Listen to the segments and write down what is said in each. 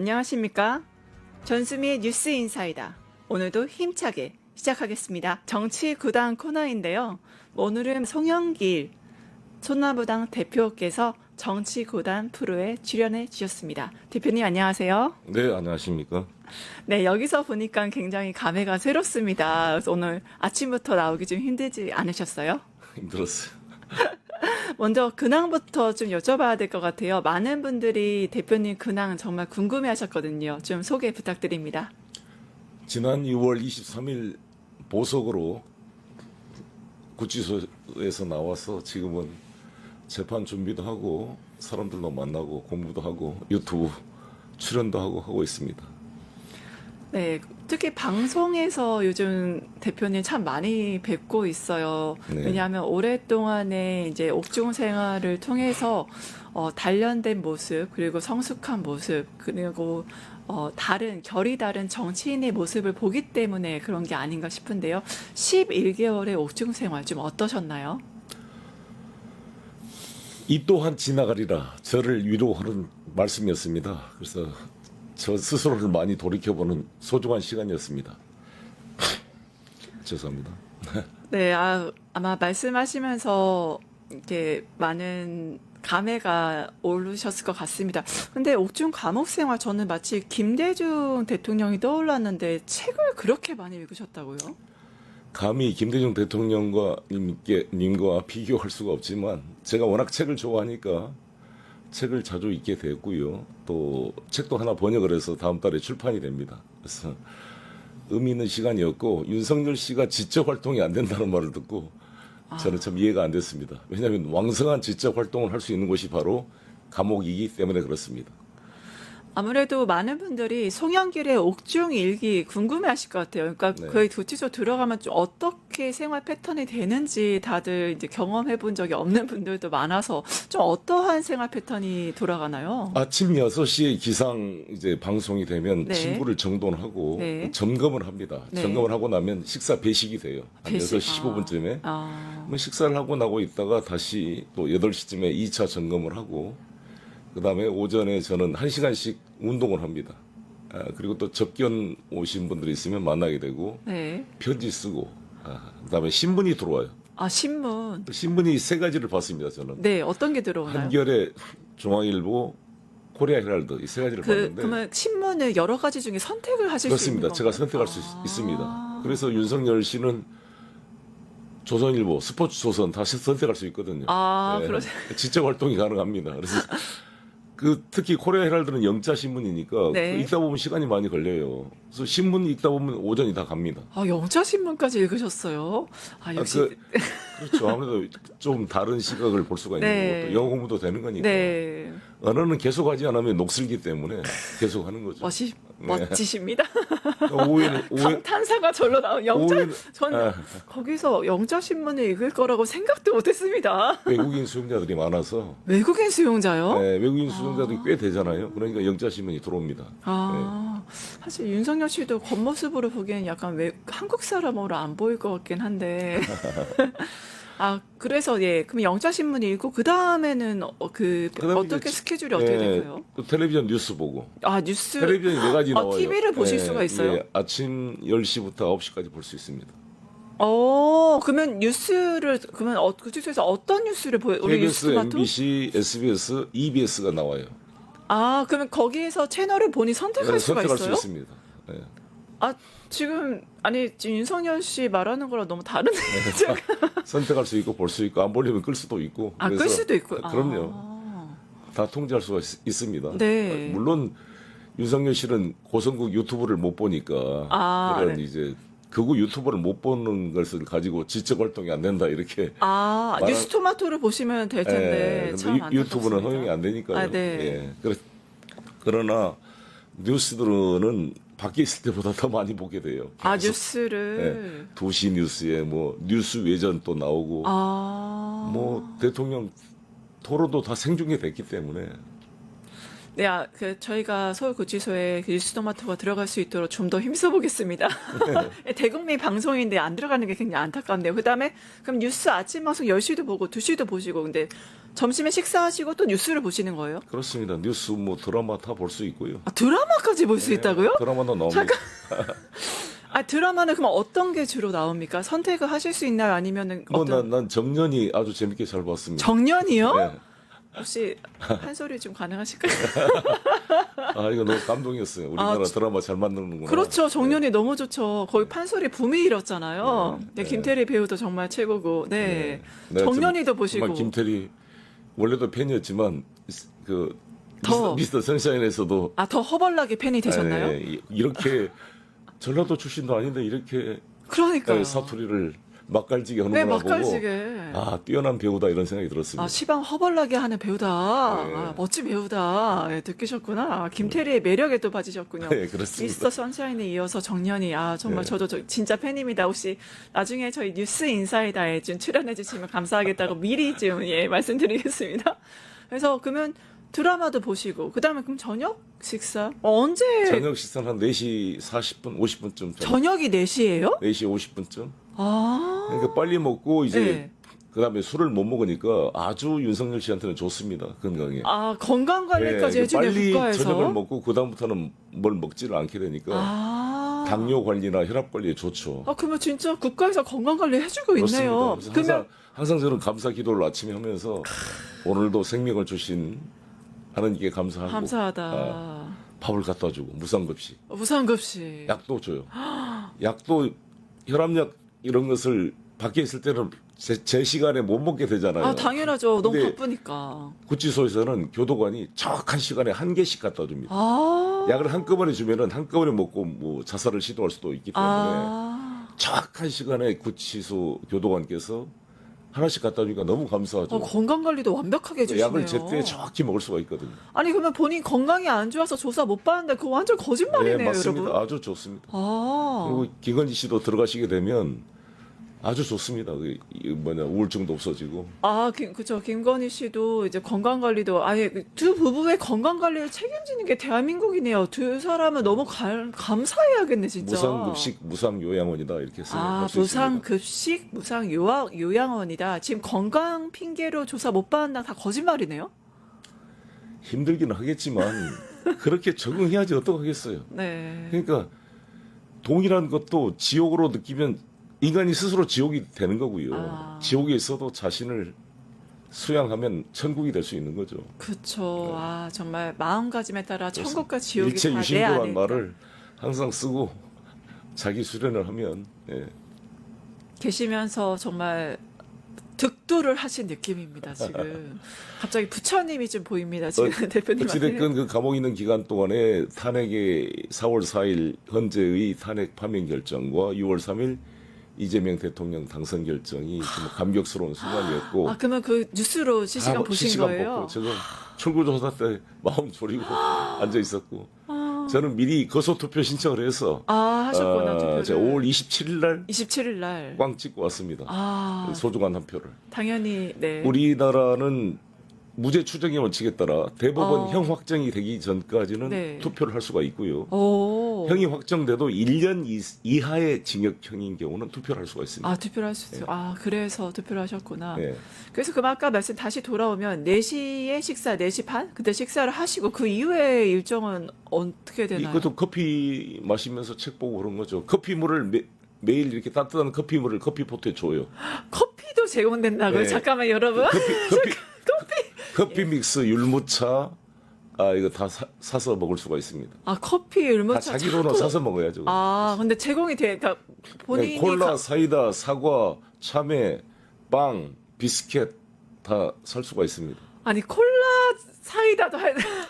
안녕하십니까? 전수미의 뉴스 인사이다. 오늘도 힘차게 시작하겠습니다. 정치 구당 코너인데요. 오늘은 송영길 소나무당 대표께서 정치 구단 프로에 출연해 주셨습니다. 대표님 안녕하세요. 네, 안녕하십니까? 네, 여기서 보니까 굉장히 감회가 새롭습니다. 그래서 오늘 아침부터 나오기 좀 힘들지 않으셨어요? 힘들었어요. 먼저 근황부터 좀 여쭤봐야 될 것 같아요. 많은 분들이 대표님 근황 정말 궁금해 하셨거든요. 좀 소개 부탁드립니다. 지난 6월 23일 보석으로 구치소에서 나와서 지금은 재판 준비도 하고 사람들도 만나고 공부도 하고 유튜브 출연도 하고 있습니다. 네, 특히 방송에서 요즘 대표님 참 많이 뵙고 있어요. 네. 왜냐하면 오랫동안의 이제 옥중 생활을 통해서 단련된 모습, 그리고 성숙한 모습, 그리고 다른 결이 다른 정치인의 모습을 보기 때문에 그런 게 아닌가 싶은데요. 11개월의 옥중 생활 좀 어떠셨나요? 이 또한 지나가리라 저를 위로하는 말씀이었습니다. 그래서 저 스스로를 많이 돌이켜보는 소중한 시간이었습니다. 죄송합니다. 네, 아마 말씀하시면서 이렇게 많은 감회가 오르셨을 것 같습니다. 근데 옥중 감옥 생활 저는 마치 김대중 대통령이 떠올랐는데 책을 그렇게 많이 읽으셨다고요? 감히 김대중 대통령과 님과 비교할 수가 없지만 제가 워낙 책을 좋아하니까 책을 자주 읽게 됐고요. 또 책도 하나 번역을 해서 다음 달에 출판이 됩니다. 그래서 의미 있는 시간이었고 윤석열 씨가 지적 활동이 안 된다는 말을 듣고 저는 참 이해가 안 됐습니다. 왜냐하면 왕성한 지적 활동을 할 수 있는 곳이 바로 감옥이기 때문에 그렇습니다. 아무래도 많은 분들이 송영길의 옥중 일기 궁금해하실 것 같아요. 그러니까 네. 그 구치소 들어가면 좀 어떻게 생활 패턴이 되는지 다들 이제 경험해본 적이 없는 분들도 많아서 좀 어떠한 생활 패턴이 돌아가나요? 아침 6시에 기상 이제 방송이 되면 네. 친구를 정돈하고 네. 점검을 합니다. 네. 점검을 하고 나면 식사 배식이 돼요. 한 배식. 6시 15분쯤에. 아, 식사를 하고 나고 있다가 다시 또 8시쯤에 2차 점검을 하고 그다음에 오전에 저는 1시간씩 운동을 합니다. 그리고 또 접견 오신 분들이 있으면 만나게 되고 네. 편지 쓰고 그다음에 신문이 들어와요. 아, 신문. 신문이 세 가지를 봤습니다. 저는 네, 어떤 게 들어오나요? 한겨레, 중앙일보, 코리아 헤럴드 이 세 가지를 봤는데 그러면 신문을 여러 가지 중에 선택을 하실 수 있는 그렇습니다. 건가요? 제가 선택할 수 있습니다. 그래서 윤석열 씨는 조선일보, 스포츠조선 다 선택할 수 있거든요. 그러세요. 지적 활동이 가능합니다. 그래서 특히 코리아 헤럴드는 영자 신문이니까 네. 읽다 보면 시간이 많이 걸려요. 그래서 신문 읽다 보면 오전이 다 갑니다. 영자 신문까지 읽으셨어요? 역시. 그렇죠. 아무래도 좀 다른 시각을 볼 수가 있는 네. 거고 또 영어 공부도 되는 거니까. 네. 언어는 계속하지 않으면 녹슬기 때문에 계속 하는 거죠. 멋지십니다. 오해는 감탄사가 절로 나온 영자. 오해는- 전 거기서 영자 신문을 읽을 거라고 생각도 못했습니다. 외국인 수용자들이 많아서 외국인 수용자요? 네, 외국인 수용자들이 꽤 되잖아요. 그러니까 영자 신문이 들어옵니다. 사실 윤석열 씨도 겉모습으로 보기엔 약간 한국 사람으로 안 보일 것 같긴 한데. 그래서 그럼 영자 신문 읽고 그 다음에는 그다음에 어떻게 이제 스케줄이 어떻게 될까요? 또 텔레비전 뉴스 보고. 뉴스. 텔레비전이 4가지 나와요. TV를 보실 수가 있어요? 아침 10시부터 9시까지 볼 수 있습니다. 그러면 그러면 구치소에서 어떤 뉴스를 보여요? 우리 KBS, 뉴스토마토? MBC, SBS, EBS가 나와요. 그러면 거기에서 채널을 본인이 선택할 수가 선택할 있어요? 수 있습니다. 네. 지금 윤석열 씨 말하는 거랑 너무 다른데. 선택할 수 있고 볼 수 있고 안 보려면 끌 수도 있고. 끌 그래서 수도 있고. 그럼요. 다 통제할 수가 있습니다. 네. 물론 윤석열 씨는 고성국 유튜브를 못 보니까 그런 네. 이제 극우 유튜버를 못 보는 것을 가지고 지적 활동이 안 된다 이렇게. 뉴스토마토를 보시면 될 텐데. 참 근데 유튜브는 안타깝습니다. 허용이 안 되니까요. 네. 그러나 뉴스들은 밖에 있을 때보다 더 많이 보게 돼요. 계속. 뉴스를. 2시 뉴스에 뭐 뉴스 외전 또 나오고 뭐 대통령 토론도 다 생중계 됐기 때문에 네, 저희가 서울구치소에 그 뉴스토마토가 들어갈 수 있도록 좀 더 힘써 보겠습니다. 대국민 방송인데 안 들어가는 게 굉장히 안타깝네요. 그다음에 그럼 뉴스 아침 방송 10시도 보고 2시도 보시고 근데 점심에 식사하시고 또 뉴스를 보시는 거예요? 그렇습니다. 뉴스 뭐 드라마 다 볼 수 있고요. 아, 드라마까지 볼 수 있다고요? 드라마도 나옵니다. 드라마는 그럼 어떤 게 주로 나옵니까? 선택을 하실 수 있나요? 아니면은 난 정년이 아주 재밌게 잘 봤습니다. 정년이요? 네. 혹시 한 소리 좀 가능하실까요? 이거 너무 감동이었어요. 우리나라 드라마 잘 만드는구나. 그렇죠. 정년이 너무 좋죠. 거의 판소리 붐이 일었잖아요. 네, 김태리 배우도 정말 최고고. 네. 정년이도 보시고. 정말 김태리 원래도 팬이었지만 그 더. 미스터 선샤인에서도 더 허벌나게 팬이 되셨나요? 이렇게 전라도 출신도 아닌데 이렇게 그러니까요. 사투리를 맛깔지게 네, 하는구나 보고 맛깔지게. 뛰어난 배우다 이런 생각이 들었습니다. 시방 허벌나게 하는 배우다. 멋진 배우다. 듣기셨구나. 김태리의 매력에 또 빠지셨군요. 네, 그렇습니다. 미스터 선샤인에 이어서 정년이. 정말 저도 진짜 팬입니다. 혹시 나중에 저희 뉴스 인사이다에 좀 출연해 주시면 감사하겠다고 미리 좀 말씀드리겠습니다. 그래서 그러면 드라마도 보시고 그다음에 그럼 저녁 식사 언제? 저녁 식사는 한 4시 40분, 50분쯤. 저녁이 4시예요? 4시 50분쯤. 아. 그러니까 빨리 먹고 이제 네. 그다음에 술을 못 먹으니까 아주 윤석열 씨한테는 좋습니다. 건강에. 건강 관리까지 해주네요, 빨리 국가에서. 저녁을 먹고 그다음부터는 뭘 먹지를 않게 되니까 당뇨 관리나 혈압 관리에 좋죠. 그러면 진짜 국가에서 건강 관리 해주고 있네요. 그래서 그러면 항상 저는 감사 기도를 아침에 하면서 오늘도 생명을 주신 하나님께 감사하고 감사하다. 밥을 갖다 주고 무상급식. 무상급식. 약도 줘요. 약도 혈압약 이런 것을 밖에 있을 때는 제 시간에 못 먹게 되잖아요. 당연하죠. 너무 근데 바쁘니까. 구치소에서는 교도관이 정확한 시간에 한 개씩 갖다 줍니다. 약을 한꺼번에 주면은 한꺼번에 먹고 뭐 자살을 시도할 수도 있기 때문에 정확한 시간에 구치소 교도관께서 하나씩 갖다 주니까 너무 감사하죠. 건강 관리도 완벽하게 해주시네요. 약을 제때 정확히 먹을 수가 있거든요. 아니 그러면 본인 건강이 안 좋아서 조사 못 받는데 그거 완전 거짓말이네요, 네, 맞습니다. 여러분. 아주 좋습니다. 그리고 김건희 씨도 들어가시게 되면 아주 좋습니다. 우울증도 없어지고. 그죠. 김건희 씨도 이제 건강 관리도 두 부부의 건강 관리를 책임지는 게 대한민국이네요. 두 사람은 너무 감사해야겠네, 진짜. 무상급식, 무상요양원이다 이렇게 생각할 수 있습니다. 무상급식, 무상요양원이다. 지금 건강 핑계로 조사 못 받는다 다 거짓말이네요. 힘들긴 하겠지만 그렇게 적응해야지 어떡하겠어요. 네. 그러니까 동일한 것도 지옥으로 느끼면 인간이 스스로 지옥이 되는 거고요. 지옥에 있어도 자신을 수양하면 천국이 될 수 있는 거죠. 그렇죠. 정말 마음가짐에 따라 천국과 지옥이 일체 다 내 유심도란 안에 말을 항상 쓰고 자기 수련을 하면 계시면서 정말 득도를 하신 느낌입니다. 지금 갑자기 부처님이 좀 보입니다. 지금 대표님한테. 어찌됐건 그 감옥에 있는 기간 동안에 탄핵의 4월 4일 헌재의 탄핵 파면 결정과 6월 3일 이재명 대통령 당선 결정이 정말 감격스러운 순간이었고. 그러면 그 뉴스로 실시간 보신 거예요? 보고 지금 출구조사 때 마음 졸이고 앉아 있었고. 저는 미리 거소투표 신청을 해서 하셨구나. 투표를. 제가 5월 27일 날 27일 날 꽝 찍고 왔습니다. 소중한 한 표를. 당연히 네. 우리나라는 무죄 추정의 원칙에 따라 대법원 형 확정이 되기 전까지는 네. 투표를 할 수가 있고요. 형이 확정돼도 1년 이하의 징역형인 경우는 투표를 할 수가 있습니다. 투표를 할 수 있어요. 그래서 투표를 하셨구나. 네. 그래서 그럼 아까 말씀 다시 돌아오면 4시에 식사, 4시 반? 그때 식사를 하시고 그 이후에 일정은 어떻게 되나요? 이것도 커피 마시면서 책 보고 그런 거죠. 커피물을 매일 이렇게 따뜻한 커피물을 커피포트에 줘요. 커피도 제공된다고요? 네. 잠깐만 여러분. 커피 믹스, 율무차, 이거 다 사서 먹을 수가 있습니다. 커피, 율무차. 다 자기 돈으로 사서 먹어야죠. 근데 제공이 그러니까 본인이 콜라, 사이다, 사과, 참외, 빵, 비스켓 다 살 수가 있습니다. 콜라, 사이다도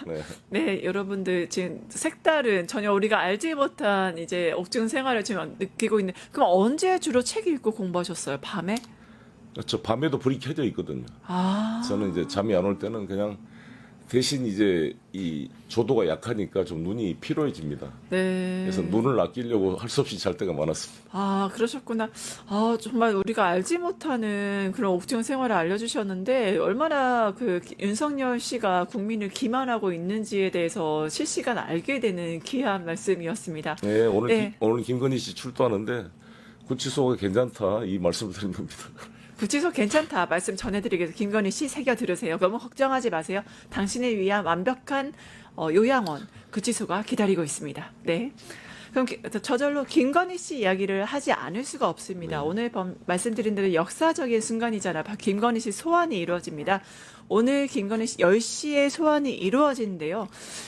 네. 네, 여러분들 지금 색다른 전혀 우리가 알지 못한 이제 옥중 생활을 지금 느끼고 있는. 그럼 언제 주로 책 읽고 공부하셨어요? 밤에? 그렇죠. 밤에도 불이 켜져 있거든요. 저는 이제 잠이 안 올 때는 그냥 대신 이제 이 조도가 약하니까 좀 눈이 피로해집니다. 네. 그래서 눈을 아끼려고 할 수 없이 잘 때가 많았습니다. 아, 그러셨구나. 아, 정말 우리가 알지 못하는 그런 옥중 생활을 알려주셨는데, 얼마나 윤석열 씨가 국민을 기만하고 있는지에 대해서 실시간 알게 되는 귀한 말씀이었습니다. 네, 오늘 네. 오늘 김건희 씨 출두하는데 구치소가 괜찮다 이 말씀을 드린 겁니다. 구치소 괜찮다 말씀 전해드리겠습니다. 김건희 씨 새겨 들으세요. 너무 걱정하지 마세요. 당신을 위한 완벽한 요양원 구치소가 기다리고 있습니다. 네. 그럼 저절로 김건희 씨 이야기를 하지 않을 수가 없습니다. 네. 오늘 말씀드린 대로 역사적인 순간이잖아. 김건희 씨 소환이 이루어집니다. 오늘 김건희 씨 10시에 소환이 이루어진대요.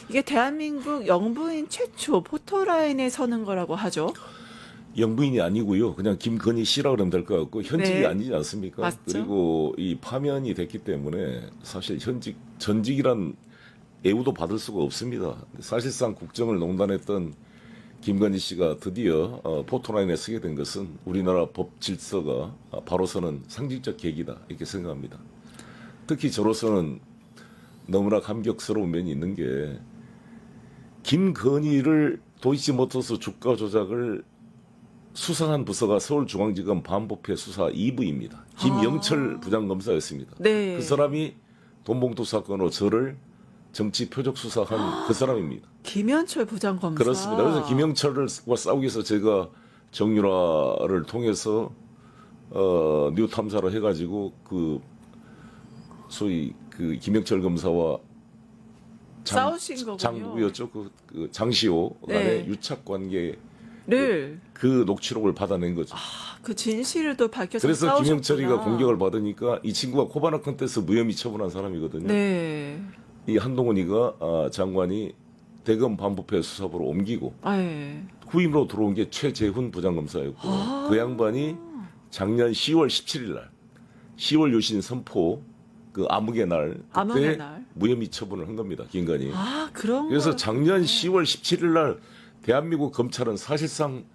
이게 대한민국 영부인 최초 포토라인에 서는 거라고 하죠. 영부인이 아니고요. 그냥 김건희 씨라 그러면 될 것 같고 현직이 네. 아니지 않습니까? 맞죠. 그리고 이 파면이 됐기 때문에 사실 전직이란 애우도 받을 수가 없습니다. 사실상 국정을 농단했던 김건희 씨가 드디어 포토라인에 서게 된 것은 우리나라 법 질서가 바로 서는 상징적 계기다 이렇게 생각합니다. 특히 저로서는 너무나 감격스러운 면이 있는 게 김건희를 도이치모터스 주가 조작을 수사한 부서가 서울중앙지검 반부패 수사 2부입니다. 김영철 부장검사였습니다. 네. 그 사람이 돈봉투 사건으로 저를 정치 표적 수사한 그 사람입니다. 김현철 부장검사. 그렇습니다. 그래서 김영철과 싸우기 위해서 제가 정유라를 통해서 뉴 탐사를 해가지고 그 소위 그 김영철 검사와 싸우신 거군요. 장부였죠. 그 장시호 간의 네. 유착 관계 를 그 녹취록을 받아낸 거죠. 그 진실을 또 밝혀서 그래서 싸우셨구나. 김영철이가 공격을 받으니까 이 친구가 코바나 컨테스트 무혐의 처분한 사람이거든요. 네. 이 한동훈이가 장관이 대검 반부패 수사부로 옮기고 아, 예. 후임으로 들어온 게 최재훈 부장검사였고 그 양반이 작년 10월 17일 날 10월 유신 선포 그 암흑의 날 암흑의 그때 날. 무혐의 처분을 한 겁니다. 김건희. 아, 그런 그래서 거. 작년 10월 17일 날 대한민국 검찰은 사실상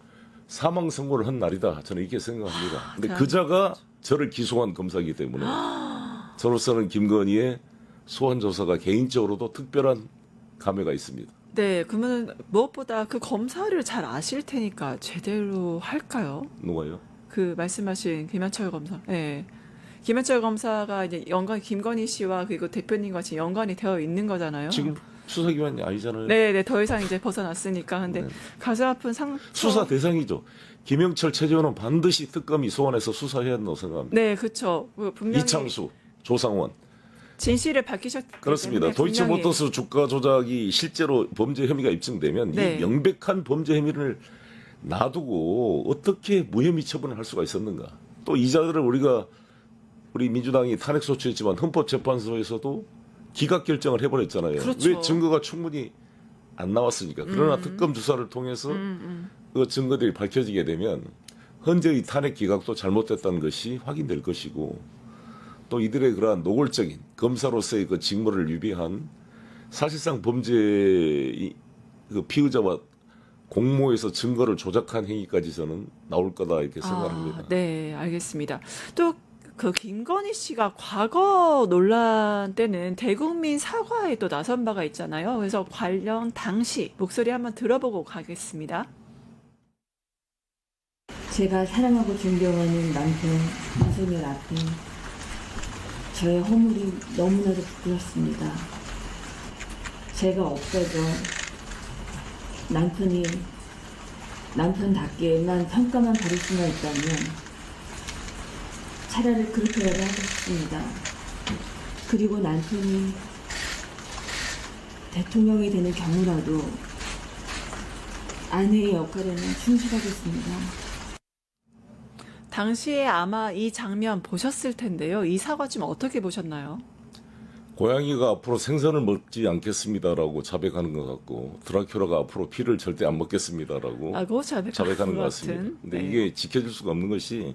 사망 선고를 한 날이다. 저는 이렇게 생각합니다. 근데 그자가 저를 기소한 검사이기 때문에 저로서는 김건희의 소환 조사가 개인적으로도 특별한 감회가 있습니다. 네, 그러면 무엇보다 그 검사를 잘 아실 테니까 제대로 할까요? 누가요? 그 말씀하신 김현철 검사. 네. 김현철 검사가 이제 김건희 씨와 그리고 대표님과 지금 연관이 되어 있는 거잖아요. 지금 수사기관이 아니잖아요. 네, 네, 더 이상 이제 벗어났으니까. 근데 네. 가슴 아픈 상처. 수사 대상이죠. 김영철, 최재원은 반드시 특검이 소환해서 수사해야 한다고 생각합니다. 네, 그렇죠. 분명히 이창수, 조상원. 진실을 밝히셨기 그렇습니다. 때문에 분명히 도이치모터스 주가 조작이 실제로 범죄 혐의가 입증되면 네. 이 명백한 범죄 혐의를 놔두고 어떻게 무혐의 처분을 할 수가 있었는가. 또 이자들을 우리 민주당이 탄핵 소추했지만 헌법재판소에서도 기각 결정을 해버렸잖아요. 그렇죠. 왜 증거가 충분히 안 나왔으니까. 그러나 특검 조사를 통해서 그 증거들이 밝혀지게 되면 현재의 탄핵 기각도 잘못됐다는 것이 확인될 것이고 또 이들의 그러한 노골적인 검사로서의 그 직무를 위배한 사실상 범죄의 그 피의자와 공모해서 증거를 조작한 행위까지 저는 나올 거다 이렇게 생각합니다. 네, 알겠습니다. 또 그 김건희 씨가 과거 논란 때는 대국민 사과에 또 나선 바가 있잖아요. 그래서 관련 당시 목소리 한번 들어보고 가겠습니다. 제가 사랑하고 존경하는 남편 윤석열 앞에 저의 허물이 너무나도 부끄럽습니다. 제가 없어도 남편답게만 평가만 받을 수만 있다면 차라리 그렇게라도 하고 싶습니다. 그리고 남편이 대통령이 되는 경우라도 아내의 역할에는 충실하겠습니다. 당시에 아마 이 장면 보셨을 텐데요. 이 사과 좀 어떻게 보셨나요? 고양이가 앞으로 생선을 먹지 않겠습니다라고 자백하는 것 같고 드라큘라가 앞으로 피를 절대 안 먹겠습니다라고 그거 자백하는 것 같습니다. 근데 이게 지켜질 수가 없는 것이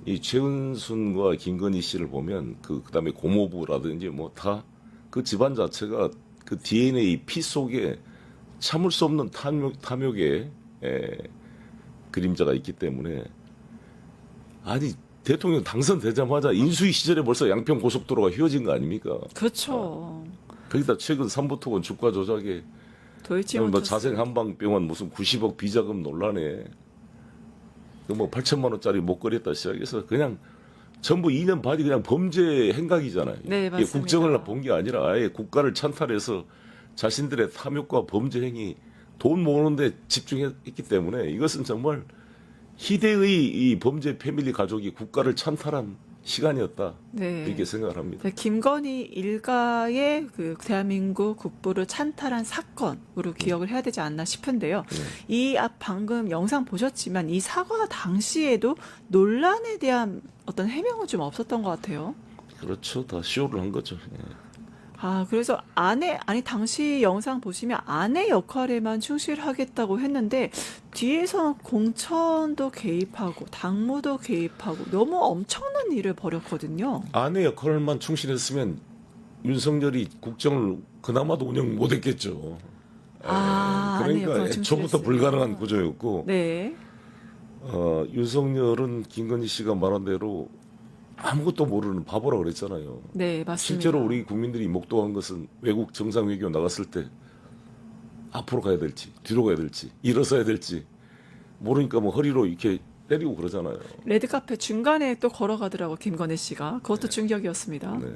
이 최은순과 김건희 씨를 보면 그다음에 고모부라든지 뭐 다 그 집안 자체가 그 DNA 피 속에 참을 수 없는 탐욕의 그림자가 있기 때문에 아니 대통령 당선되자마자 인수위 시절에 벌써 양평 고속도로가 휘어진 거 아닙니까? 그렇죠. 거기다 최근 삼부토건 주가 조작에 뭐 자생 한방병원 무슨 90억 비자금 논란에 뭐 8천만 원짜리 목걸이 했다 시작해서 그냥 전부 2년 반이 그냥 범죄 행각이잖아요. 네, 이게 맞습니다. 국정을 본 게 아니라 아예 국가를 찬탈해서 자신들의 탐욕과 범죄 행위, 돈 모으는데 집중했기 때문에 이것은 정말 희대의 이 범죄 패밀리 가족이 국가를 찬탈한 시간이었다. 네. 이렇게 생각을 합니다. 네, 김건희 일가의 그 대한민국 국부를 찬탈한 사건으로 기억을 해야 되지 않나 싶은데요. 이 앞 방금 영상 보셨지만 이 사과 당시에도 논란에 대한 어떤 해명은 좀 없었던 것 같아요. 그렇죠. 다 쇼를 한 거죠. 예. 아, 그래서 당시 영상 보시면 아내 역할에만 충실하겠다고 했는데, 뒤에서 공천도 개입하고, 당무도 개입하고, 너무 엄청난 일을 벌였거든요. 아내 역할만 충실했으면 윤석열이 국정을 그나마도 운영 못했겠죠. 아내 역할 그러니까 애초부터 충실했으니까. 불가능한 구조였고, 네. 윤석열은 김건희 씨가 말한 대로 아무것도 모르는 바보라 그랬잖아요. 네, 맞습니다. 실제로 우리 국민들이 목도한 것은 외국 정상 외교 나갔을 때 앞으로 가야 될지 뒤로 가야 될지 일어서야 될지 모르니까 뭐 허리로 이렇게 때리고 그러잖아요. 레드카페 중간에 또 걸어가더라고, 김건희 씨가. 그것도 충격이었습니다. 네.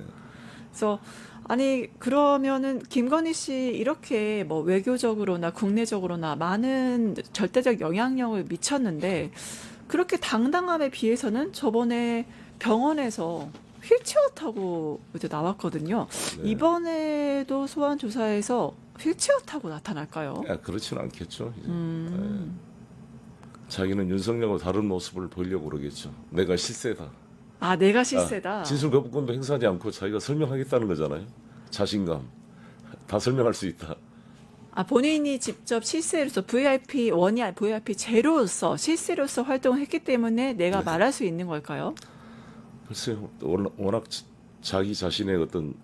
그래서 아니 그러면은 김건희 씨 이렇게 뭐 외교적으로나 국내적으로나 많은 절대적 영향력을 미쳤는데 그렇게 당당함에 비해서는 저번에 병원에서 휠체어 타고 이제 나왔거든요. 네. 이번에도 소환 조사에서 휠체어 타고 나타날까요? 그렇지는 않겠죠. 이제. 자기는 윤석열과 다른 모습을 보이려고 그러겠죠. 내가 실세다. 아, 내가 실세다. 진술 거부권도 행사하지 않고 자기가 설명하겠다는 거잖아요. 자신감. 다 설명할 수 있다. 아, 본인이 직접 실세로서 VIP 1이 아니라 VIP 제로로서 실세로서 활동을 했기 때문에 내가 말할 수 있는 걸까요? 글쎄요. 워낙 자기 자신의 어떤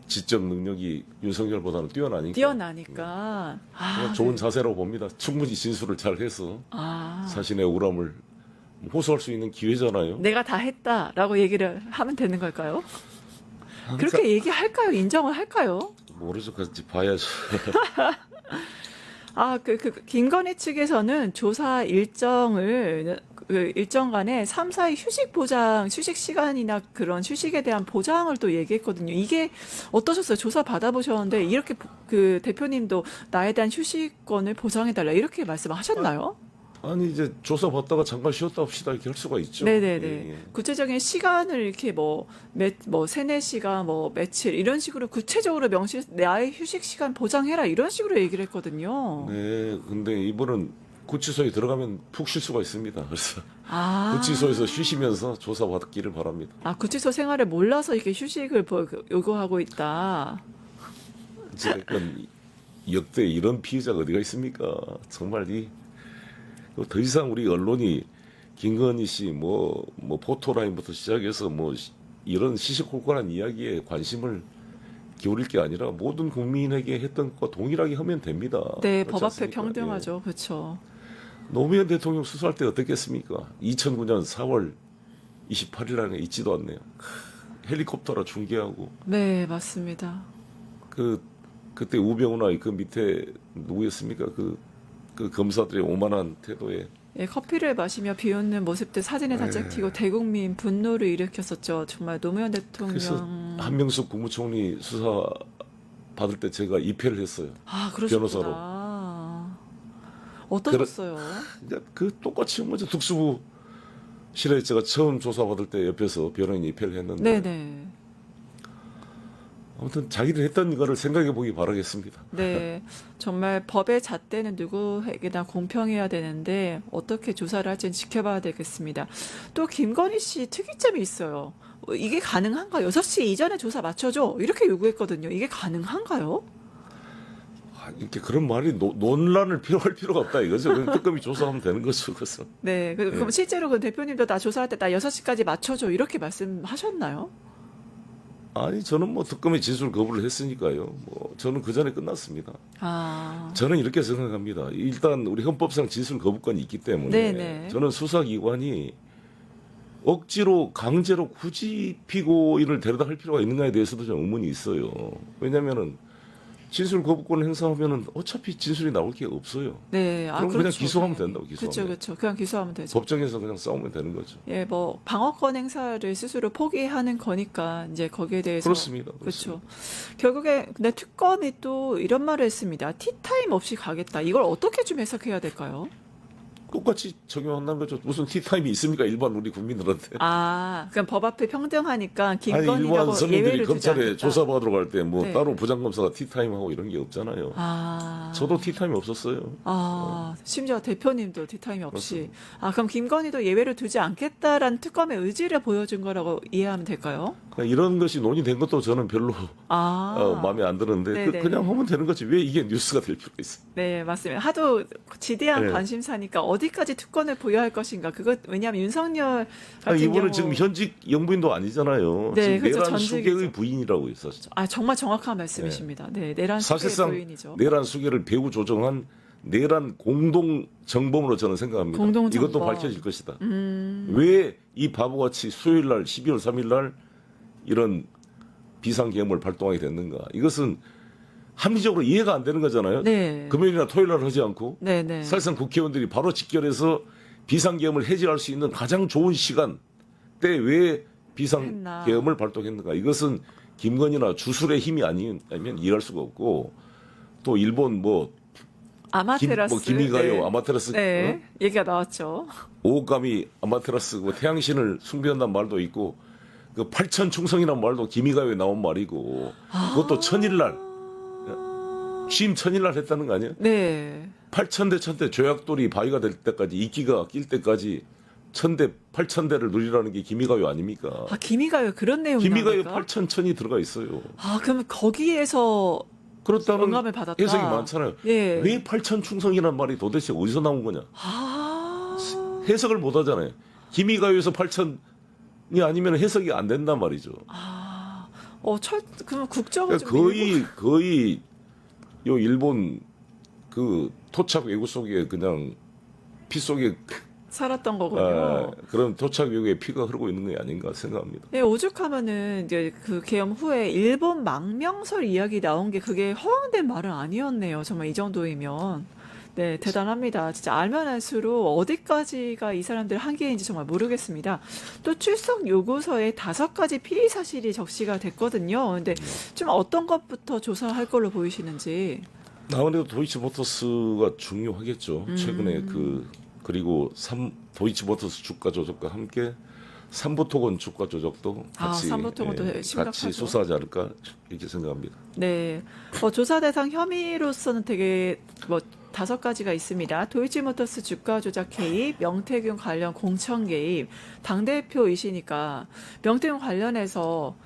지적 능력이 윤석열보다는 뛰어나니까. 뛰어나니까. 그냥 좋은 자세라고 봅니다. 충분히 진술을 잘 해서 자신의 억울함을 호소할 수 있는 기회잖아요. 내가 다 했다라고 얘기를 하면 되는 걸까요? 그렇게 얘기할까요? 인정을 할까요? 모르죠. 같이 봐야죠. 김건희 측에서는 조사 일정을 그 일정간에 3, 4일 휴식 보장, 휴식 시간이나 그런 휴식에 대한 보장을 또 얘기했거든요. 이게 어떠셨어요? 조사 받아보셨는데 이렇게 그 대표님도 나에 대한 휴식권을 보장해달라 이렇게 말씀하셨나요? 아니 이제 조사 받다가 잠깐 쉬었다 합시다 이렇게 할 수가 있죠. 네네네. 예, 예. 구체적인 시간을 이렇게 뭐 3-4시간 뭐 며칠 이런 식으로 구체적으로 나의 휴식 시간 보장해라 이런 식으로 얘기를 했거든요. 네, 근데 이분은 구치소에 들어가면 푹 쉴 수가 있습니다. 그래서 아. 구치소에서 쉬시면서 조사 받기를 바랍니다. 아, 구치소 생활을 몰라서 이렇게 휴식을 요구하고 있다. 어쨌든 역대 이런 피해자가 어디가 있습니까? 정말 더 이상 우리 언론이 김건희 씨 뭐 포토라인부터 시작해서 뭐 이런 시시콜콜한 이야기에 관심을 기울일 게 아니라 모든 국민에게 했던 것과 동일하게 하면 됩니다. 네, 그렇지 법 앞에 않습니까? 평등하죠. 그렇죠. 예. 노무현 대통령 수사할 때 어떻겠습니까? 2009년 4월 28일 날에 있지도 않네요. 헬리콥터로 중계하고 네, 맞습니다. 그때 우병우나 그 밑에 누구였습니까? 그 검사들의 오만한 태도에 예, 커피를 마시며 비웃는 모습들 사진에다 찍히고 대국민 분노를 일으켰었죠. 정말 노무현 그래서 대통령. 한명숙 국무총리 수사 받을 때 제가 입회를 했어요. 아, 그러셨구나. 변호사로. 어떠셨어요? 그 똑같이 먼저 특수부실에 제가 처음 조사 받을 때 옆에서 변호인 입회를 했는데 네네. 아무튼 자기들 했던 거를 생각해 보기 바라겠습니다. 네, 정말 법의 잣대는 누구에게나 공평해야 되는데 어떻게 조사를 할지는 지켜봐야 되겠습니다. 또 김건희 씨 특이점이 있어요. 이게 가능한가요? 6시 이전에 조사 맞춰줘 이렇게 요구했거든요. 이게 가능한가요? 이렇게 그런 말이 논란을 필요할 필요가 없다 이거죠. 그냥 뜨끔이 조사하면 되는 거죠. 그래서 네, 그럼 실제로 그 대표님도 나 조사할 때 나 6시까지 맞춰줘 이렇게 말씀하셨나요? 아니 저는 뭐 특검에 진술 거부를 했으니까요. 뭐 저는 그 전에 끝났습니다. 아, 저는 이렇게 생각합니다. 일단 우리 헌법상 진술 거부권이 있기 때문에 네네. 저는 수사기관이 억지로 강제로 굳이 피고인을 데려다 할 필요가 있는가에 대해서도 좀 의문이 있어요. 왜냐면은 진술 거부권을 행사하면은 어차피 진술이 나올 게 없어요. 네, 그럼 그냥 기소하면 된다고, 기소하면. 그렇죠, 그렇죠. 그냥 기소하면 되죠. 법정에서 그냥 싸우면 되는 거죠. 예, 뭐 방어권 행사를 스스로 포기하는 거니까 이제 거기에 대해서 그렇습니다. 그렇죠. 결국에 근데 특검이 또 이런 말을 했습니다. 티타임 없이 가겠다. 이걸 어떻게 좀 해석해야 될까요? 똑같이 적용한다는 거죠. 무슨 티타임이 있습니까? 일반 우리 국민들한테. 아, 그럼 법 앞에 평등하니까 아니 김건희라고 일반 서민들이 예외를 두지 검찰에 않겠다. 조사받으러 갈 때 뭐 네. 따로 부장검사가 티타임하고 이런 게 없잖아요. 아, 저도 티타임이 없었어요. 심지어 대표님도 티타임이 없이. 아, 그럼 김건희도 예외를 두지 않겠다라는 특검의 의지를 보여준 거라고 이해하면 될까요? 그러니까 이런 것이 논의된 것도 저는 별로 마음에 안 드는데 네네. 그냥 하면 되는 거지. 왜 이게 뉴스가 될 필요가 있어? 네, 맞습니다. 하도 지대한 네. 관심사니까 어디까지 특권을 부여할 것인가. 그것 왜냐하면 윤석열 같은 아니, 이번에 경우 지금 현직 영부인도 아니잖아요. 네, 지금 그렇죠. 내란 전직이죠. 수계의 부인이라고 있었죠. 정말 정확한 말씀이십니다. 네, 내란 수계의 사실상 부인이죠. 내란 수계를 배후 조정한 내란 공동 정범으로 저는 생각합니다. 공동 정범. 이것도 밝혀질 것이다. 왜 이 바보같이 수요일 날 12월 3일 날 이런 비상계엄을 발동하게 됐는가? 이것은 합리적으로 이해가 안 되는 거잖아요. 네. 금요일이나 토요일 날 하지 않고 네, 네. 사실상 국회의원들이 바로 직결해서 비상계엄을 해제할 수 있는 가장 좋은 시간 때 왜 비상계엄을 발동했는가? 이것은 김건희나 주술의 힘이 아니면 이해할 수가 없고 또 일본 뭐 아마테라스. 기미가요 네. 아마테라스 네, 얘기가 나왔죠. 오오카미 아마테라스 뭐 태양신을 숭배한다는 말도 있고 그 8천 충성이라는 말도 기미가요에 나온 말이고 그것도 천일날 취임 천일날 했다는 거 아니에요? 네. 8,000대 1,000대 조약돌이 바위가 될 때까지 이끼가 낄 때까지 1,000대 8,000대를 누리라는 게 기미가요 아닙니까? 아, 기미가요 그런 내용이 기미가요 나옵니까? 8,000천이 들어가 있어요. 아, 그럼 거기에서 그렇다는 영감을 받았다. 해석이 많잖아요. 예. 왜 8천 충성이라는 말이 도대체 어디서 나온 거냐? 아, 해석을 못 하잖아요. 기미가요에서 8천이 아니면 해석이 안 된단 말이죠. 그러면 국정을 그러니까 좀 밀고 거의 요 일본 그 토착 외구 속에 그냥 피 속에 살았던 거군요. 그런 토착 외구의 피가 흐르고 있는 게 아닌가 생각합니다. 네, 오죽하면은 이제 그 계엄 후에 일본 망명설 이야기 나온 게 그게 허황된 말은 아니었네요. 정말 이 정도이면. 네, 대단합니다. 진짜 알면 알수록 어디까지가 이 사람들 한계인지 정말 모르겠습니다. 또 출석 요구서에 5가지 피의 사실이 적시가 됐거든요. 근데 좀 어떤 것부터 조사할 걸로 보이시는지. 아무래도 도이치모터스가 중요하겠죠. 최근에 그리고 도이치모터스 주가 조작과 함께 삼부토건 주가 조작도 같이 삼부토건도 심각하죠. 같이 수사하지 않을까 이렇게 생각합니다. 네, 조사 대상 혐의로서는 되게 5가지가 있습니다. 도이치모터스 주가 조작 개입, 명태균 관련 공천 개입, 당대표이시니까 명태균 관련해서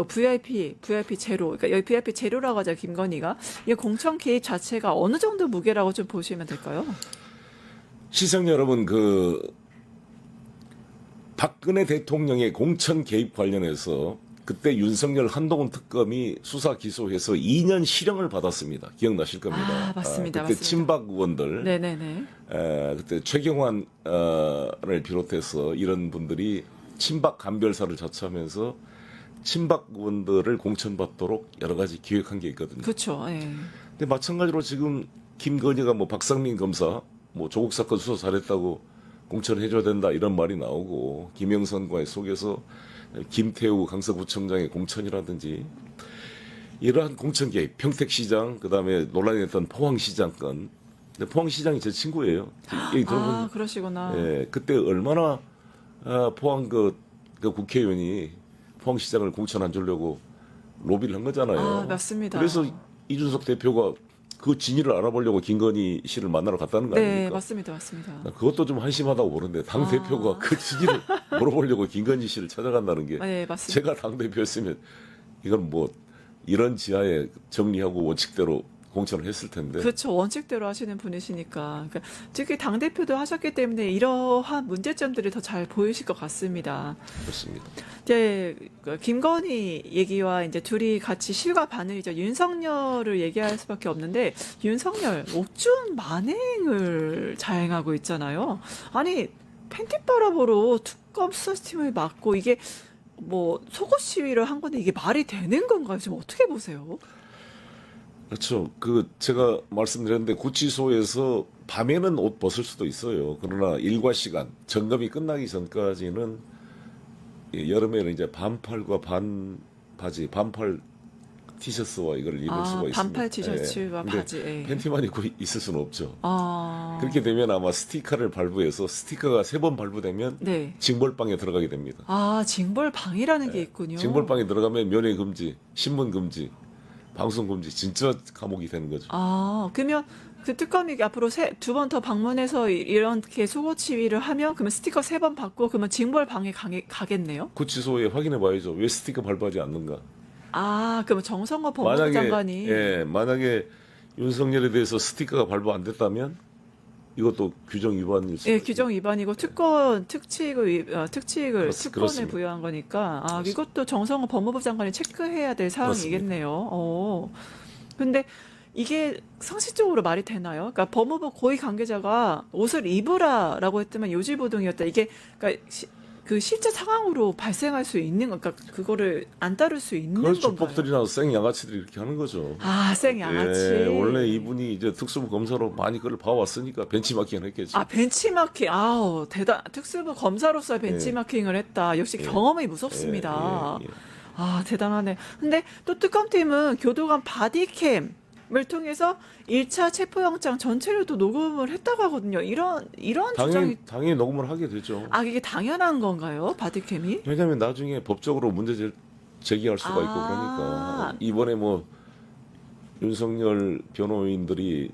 VIP 제로, 그러니까 여기 VIP 제로라고 하죠, 김건희가. 이 공천 개입 자체가 어느 정도 무게라고 좀 보시면 될까요? 시청자 여러분, 박근혜 대통령의 공천 개입 관련해서 그때 윤석열 한동훈 특검이 수사 기소해서 2년 실형을 받았습니다. 기억나실 겁니다. 맞습니다. 그때 맞습니다. 친박 의원들, 네네네. 그때 최경환을 비롯해서 이런 분들이 친박 간별사를 자처하면서 친박 의원들을 공천받도록 여러 가지 기획한 게 있거든요. 그렇죠. 예. 근데 마찬가지로 지금 김건희가 뭐 박상민 검사 뭐 조국 사건 수사 잘했다고 공천해줘야 된다 이런 말이 나오고 김영선과의 속에서 김태우 강서구청장의 공천이라든지 이러한 공천 개입, 평택시장 그다음에 논란이 됐던 포항시장 건. 근데 포항시장이 제 친구예요. 얘기 들어보면 그러시구나. 예, 그때 얼마나 포항 그 국회의원이 포항시장을 공천 안 주려고 로비를 한 거잖아요. 맞습니다. 그래서 이준석 대표가 그 진위를 알아보려고 김건희 씨를 만나러 갔다는 거 아닙니까? 네, 맞습니다. 나 그것도 좀 한심하다고 보는데 당 대표가 그 진위를 물어보려고 김건희 씨를 찾아간다는 게 네, 맞습니다. 제가 당 대표였으면 이건 뭐 이런 지하에 정리하고 원칙대로 공천을 했을 텐데. 그렇죠. 원칙대로 하시는 분이시니까. 그러니까 특히 당대표도 하셨기 때문에 이러한 문제점들이 더 잘 보이실 것 같습니다. 그렇습니다. 이제 김건희 얘기와 이제 둘이 같이 실과 바늘이죠. 윤석열을 얘기할 수밖에 없는데 윤석열 옥중 만행을 자행하고 있잖아요. 아니 팬티바람으로 특검 수사팀을 맡고 이게 뭐 속옷 시위를 한 건데 이게 말이 되는 건가요? 지금 어떻게 보세요? 그렇죠. 그 제가 말씀드렸는데 구치소에서 밤에는 옷 벗을 수도 있어요. 그러나 일과 시간 점검이 끝나기 전까지는 여름에는 이제 반팔과 반바지, 반팔 티셔츠와 이걸 입을 수가 있습니다. 반팔 티셔츠와 근데 바지. 예. 팬티만 입고 있을 수는 없죠. 아. 그렇게 되면 아마 스티커를 발부해서 스티커가 3번 발부되면 네. 징벌방에 들어가게 됩니다. 아, 징벌방이라는 게 있군요. 징벌방에 들어가면 면회 금지, 신문 금지, 방송 금지, 진짜 감옥이 되는 거죠. 아, 그러면 그 특검이 앞으로 2번 더 방문해서 이렇게 속옷 시위를 하면 그러면 스티커 3번 받고 그러면 징벌방에 가겠네요? 구치소에 확인해 봐야죠. 왜 스티커 발부하지 않는가? 아, 그러면 정성호 법무부 장관이 만약에 윤석열에 대해서 스티커가 발부 안 됐다면 이것도 규정 위반일 수 예, 있습니다. 규정 위반이고 특칙을 특권을 그렇습니다. 부여한 거니까 아, 그렇습니다. 이것도 정성호 법무부 장관이 체크해야 될 사항이겠네요. 근데 이게 상식적으로 말이 되나요? 그러니까 법무부 고위 관계자가 옷을 입으라라고 했더만 요지부동이었다. 이게 그러니까 그 실제 상황으로 발생할 수 있는 거, 그러니까 그거를 안 따를 수 있는 그걸 건가요? 주법들이나 생양아치들이 이렇게 하는 거죠. 아, 생양아치. 예, 원래 이분이 이제 특수부 검사로 많이 그걸 봐왔으니까 벤치마킹을 했겠죠. 아, 벤치마킹. 아우, 특수부 검사로서 벤치마킹을 했다. 역시 경험이 무섭습니다. 예, 예, 예. 아, 대단하네. 근데 또 특검팀은 교도관 바디캠을 통해서 1차 체포영장 전체를 또 녹음을 했다고 하거든요. 이런 주장이. 당연히 녹음을 하게 되죠. 아, 이게 당연한 건가요? 바디캠이? 왜냐하면 나중에 법적으로 문제 제기할 수가 있고 아. 그러니까 이번에 뭐 윤석열 변호인들이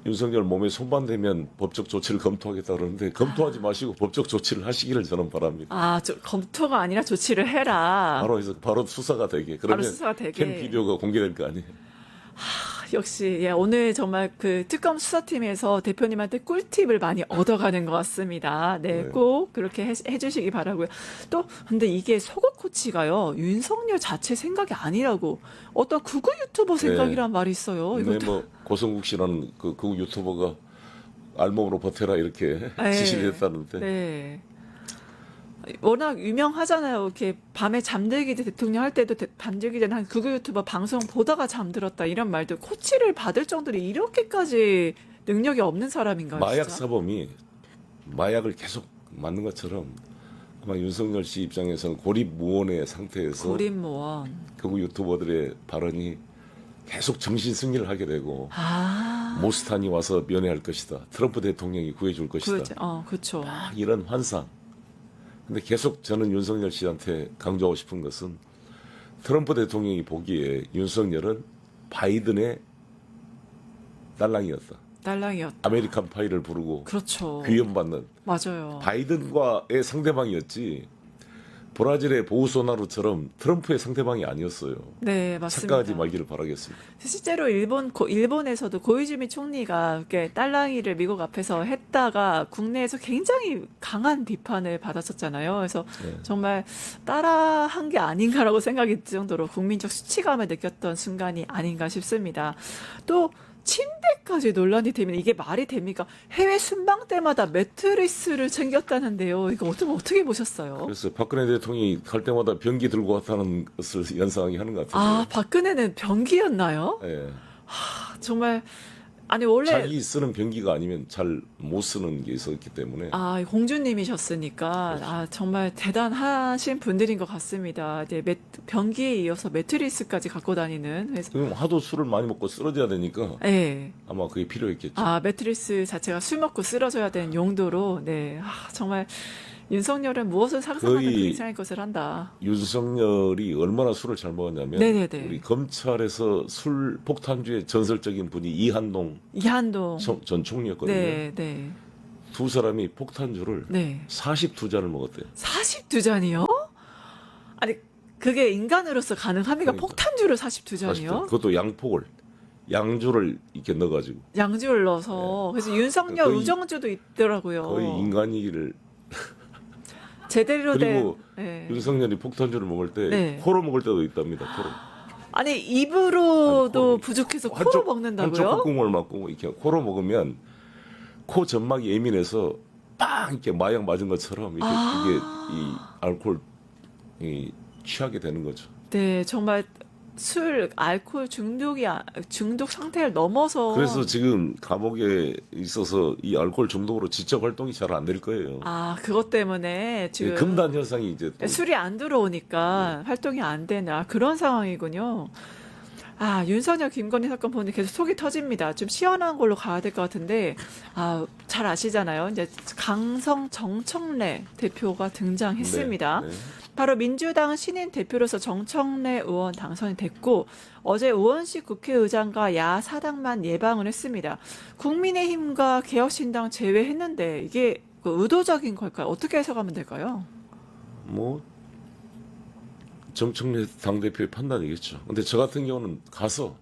윤석열 몸에 손반대면 법적 조치를 검토하겠다 그러는데 검토하지 마시고 법적 조치를 하시기를 저는 바랍니다. 아, 검토가 아니라 조치를 해라. 바로 수사가 되게. 그러면 수사가 되게. 캠 비디오가 공개될 거 아니에요. 역시 예, 오늘 정말 그 특검 수사팀에서 대표님한테 꿀팁을 많이 얻어가는 것 같습니다. 네, 네. 꼭 그렇게 해주시기 바라고요. 또 근데 이게 속옷 코치가요 윤석열 자체 생각이 아니라고 어떤 극우 유튜버 생각이란 말이 있어요. 네, 이것도 뭐 고성국 씨라는 그 유튜버가 알몸으로 버텨라 이렇게 네. 지시를 했다는데. 네. 워낙 유명하잖아요. 이렇게 밤에 잠들기 전 대통령 할 때도 잠들기 전에 한 극우 유튜버 방송 보다가 잠들었다 이런 말들 코치를 받을 정도로 이렇게까지 능력이 없는 사람인가요? 마약 진짜? 사범이 마약을 계속 맞는 것처럼 아마 윤석열 씨 입장에서는 고립무원의 상태에서 고립무원. 극우 유튜버들의 발언이 계속 정신 승리를 하게 되고 아, 모스탄이 와서 면회할 것이다. 트럼프 대통령이 구해줄 것이다. 그렇죠. 이런 환상. 근데 계속 저는 윤석열 씨한테 강조하고 싶은 것은 트럼프 대통령이 보기에 윤석열은 바이든의 딸랑이었다. 딸랑이었다. 아메리칸 파이를 부르고 그렇죠. 귀염받는 맞아요. 바이든과의 상대방이었지 브라질의 보우소나루처럼 트럼프의 상대방이 아니었어요. 네, 맞습니다. 착각하지 말기를 바라겠습니다. 실제로 일본에서도 고이즈미 총리가 이렇게 딸랑이를 미국 앞에서 했다가 국내에서 굉장히 강한 비판을 받았었잖아요. 그래서 네. 정말 따라한 게 아닌가라고 생각이 들 정도로 국민적 수치감을 느꼈던 순간이 아닌가 싶습니다. 또 침대까지 논란이 되면 이게 말이 됩니까? 해외 순방 때마다 매트리스를 챙겼다는데요. 이거 어떻게 보셨어요? 그래서 박근혜 대통령이 갈 때마다 변기 들고 왔다는 것을 연상하게 하는 것 같은데. 아, 박근혜는 변기였나요? 예. 정말 아니 원래 자기 쓰는 변기가 아니면 잘 못 쓰는 게 있었기 때문에. 아, 공주님이셨으니까 아, 정말 대단하신 분들인 것 같습니다. 이제 변기에 이어서 매트리스까지 갖고 다니는. 그래서 그럼 하도 술을 많이 먹고 쓰러져야 되니까 네. 아마 그게 필요했겠죠. 아, 매트리스 자체가 술 먹고 쓰러져야 되는 용도로 네. 아, 정말 윤석열은 무엇을 상상하든 그 거의 이상의 것을 한다. 윤석열이 얼마나 술을 잘 먹었냐면 네네네. 우리 검찰에서 술 폭탄주의 전설적인 분이 이한동 이한동. 전 총리였거든요. 네, 네. 두 사람이 폭탄주를 네. 42잔을 먹었대요. 42잔이요? 아니, 그게 인간으로서 가능합니까? 그러니까. 폭탄주를 42잔이요? 42잔. 그것도 양주를 이렇게 넣어가지고 양주를 넣어서. 그래서 윤석열 거의- 우정주도 있더라고요. 거의 인간이기를. 제대로 그리고 된. 네. 윤석열이 폭탄주를 먹을 때 네. 코로 먹을 때도 있답니다. 코로. 아니, 입으로도 아니, 코로. 부족해서 코로 한쪽 먹는다고요? 콧구멍을 막고 이렇게 코로 먹으면 코 점막이 예민해서 빵 이렇게 마약 맞은 것처럼 이게 이 알코올 이 취하게 되는 거죠. 네, 정말 술, 알코올 중독 상태를 넘어서. 그래서 지금 감옥에 있어서 이 알코올 중독으로 지적 활동이 잘 안 될 거예요. 그것 때문에 지금 금단 현상이 이제 또 술이 안 들어오니까 활동이 안 되는 그런 상황이군요. 윤석열 김건희 사건 보니 계속 속이 터집니다. 좀 시원한 걸로 가야 될 것 같은데, 잘 아시잖아요. 이제 강성 정청래 대표가 등장했습니다. 네, 네. 바로 민주당 신인 대표로서 정청래 의원 당선이 됐고, 어제 우원식 국회의장과 야사당만 예방을 했습니다. 국민의힘과 개혁신당 제외했는데 이게 의도적인 걸까요? 어떻게 해석하면 될까요? 뭐 정청래 당대표의 판단이겠죠. 근데 저 같은 경우는 가서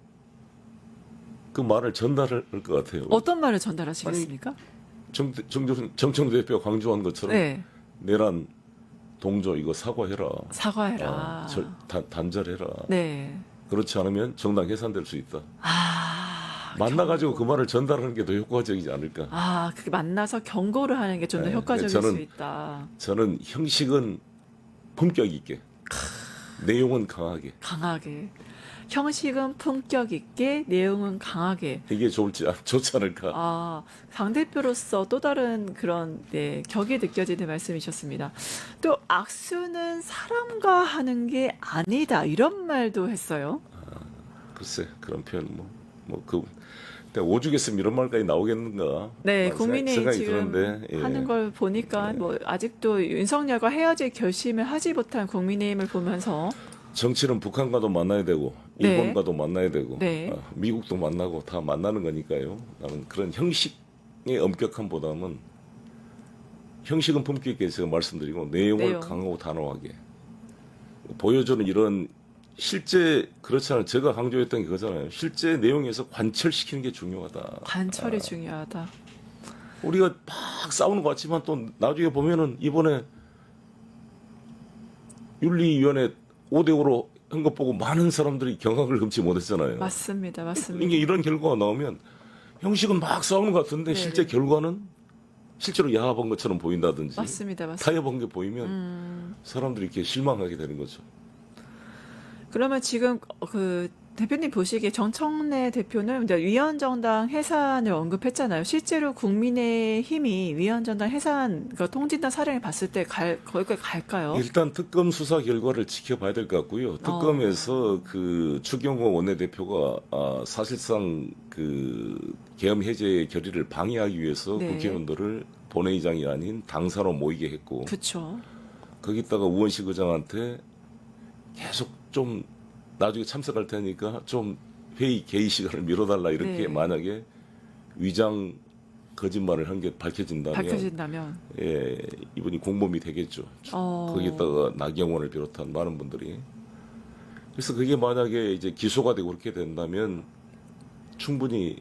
그 말을 전달할 것 같아요. 어떤 말을 전달하시겠습니까? 정청래 대표가 강조한 것처럼 네, 내란 동조 이거 사과해라. 사과해라. 단절해라. 네. 그렇지 않으면 정당 해산될 수 있다. 만나가지고 그 말을 전달하는 게 더 효과적이지 않을까. 그렇게 만나서 경고를 하는 게 좀 더 네, 효과적일 저는- 수 있다. 저는 형식은 품격 있게, 내용은 강하게. 강하게. 형식은 품격 있게, 내용은 강하게. 이게 좋지 않을까. 당대표로서 또 다른 그런 격이 느껴지는 말씀이셨습니다. 또 악수는 사람과 하는 게 아니다. 이런 말도 했어요. 글쎄 그런 표현 오죽했으면 이런 말까지 나오겠는가. 네, 라는 국민이 생각이 지금 드는데, 예. 하는 걸 보니까 아직도 윤석열과 헤어질 결심을 하지 못한 국민의힘을 보면서 정치는 북한과도 만나야 되고 네. 일본과도 만나야 되고 네. 미국도 만나고 다 만나는 거니까요. 나는 그런 형식의 엄격함보다는 형식은 품격 있게 제가 말씀드리고 내용을 강하고 단호하게 보여주는 이런 실제 그렇잖아요. 제가 강조했던 게 그거잖아요. 실제 내용에서 관철시키는 게 중요하다. 관철이 중요하다. 우리가 막 싸우는 것 같지만 또 나중에 보면은 이번에 윤리위원회 5대5로 한 것 보고 많은 사람들이 경악을 금치 못했잖아요. 맞습니다. 이게 이런 결과가 나오면 형식은 막 싸우는 것 같은데 실제 결과는 실제로 야합한 것처럼 보인다든지 맞습니다. 타협한 게 보이면 사람들이 이렇게 실망하게 되는 거죠. 그러면 지금 그 대표님 보시기에 정청래 대표는 이제 위헌정당 해산을 언급했잖아요. 실제로 국민의힘이 위헌정당 해산 통진당 사례를 봤을 때 거기까지 갈까요? 일단 특검 수사 결과를 지켜봐야 될 것 같고요. 특검에서 그 추경호 원내대표가 사실상 그 계엄 해제의 결의를 방해하기 위해서 네. 국회의원들을 본회의장이 아닌 당사로 모이게 했고 그렇죠. 거기다가 우원식 의장한테 계속 좀 나중에 참석할 테니까 좀 회의 개의 시간을 미뤄달라 이렇게 네. 만약에 위장 거짓말을 한 게 밝혀진다면 예, 이분이 공범이 되겠죠. 거기다가 나경원을 비롯한 많은 분들이. 그래서 그게 만약에 이제 기소가 되고 그렇게 된다면 충분히